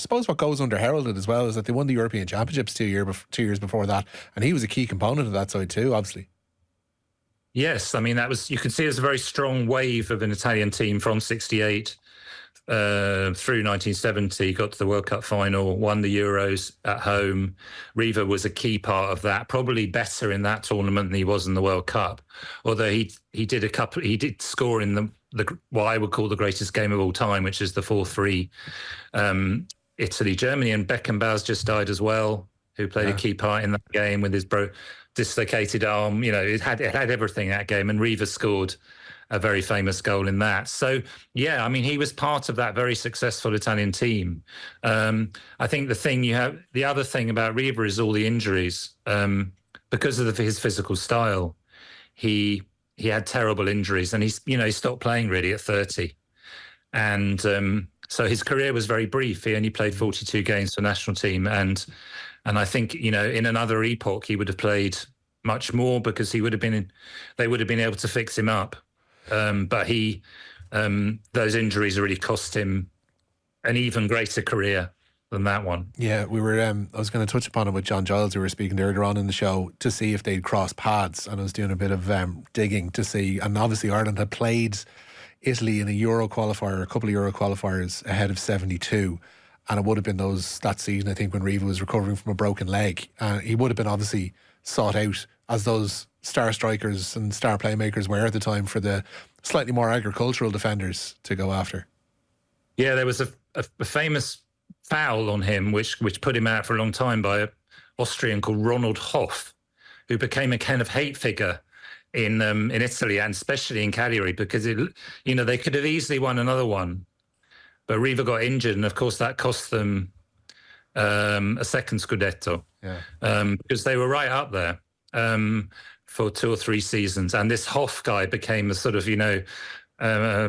suppose what goes under heralded as well is that they won the European Championships 2 years before that, and he was a key component of that side too, obviously. Yes, I mean, that was, you can see there's a very strong wave of an Italian team from 68 through 1970, got to the World Cup final, won the Euros at home. Riva was a key part of that, probably better in that tournament than he was in the World Cup. Although he did score in the what I would call the greatest game of all time, which is the 4-3 Italy-Germany. And Beckenbauer's just died as well, who played a key part in that game with his dislocated arm. You know, it had everything, that game, and Riva scored a very famous goal in that. So, yeah, I mean, he was part of that very successful Italian team. I think the other thing about Riva is all the injuries. Because of his physical style, he had terrible injuries, and he stopped playing really at 30. And so his career was very brief. He only played 42 games for the national team. And I think, in another epoch, he would have played much more because they would have been able to fix him up. But those injuries really cost him an even greater career than that one. Yeah, we were. I was going to touch upon it with John Giles, who we were speaking earlier on in the show, to see if they'd cross paths, and I was doing a bit of digging to see. And obviously, Ireland had played Italy in a couple of Euro qualifiers ahead of 72, and it would have been that season, I think, when Riva was recovering from a broken leg. He would have been obviously sought out as those star strikers and star playmakers were at the time for the slightly more agricultural defenders to go after. Yeah, there was a famous foul on him which put him out for a long time by an Austrian called Ronald Hoff, who became a kind of hate figure in Italy, and especially in Cagliari, because they could have easily won another one, but Riva got injured, and of course that cost them a second Scudetto, because they were right up there for 2 or 3 seasons. And this Hoff guy became a sort of,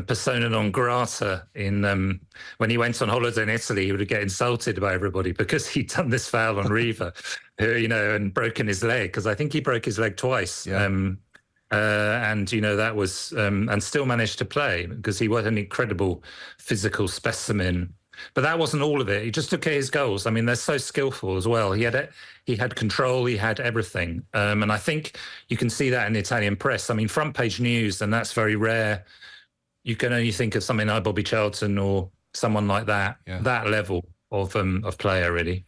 persona non grata when he went on holiday in Italy. He would get insulted by everybody because he'd done this foul on Riva, and broken his leg, because I think he broke his leg twice. Yeah. That was, and still managed to play because he was an incredible physical specimen. But that wasn't all of it. He just took his goals. I mean, they're so skillful as well. He had control. He had everything. And I think you can see that in the Italian press. I mean, front page news, and that's very rare. You can only think of something like Bobby Charlton or someone like that. Yeah. That level of player, really.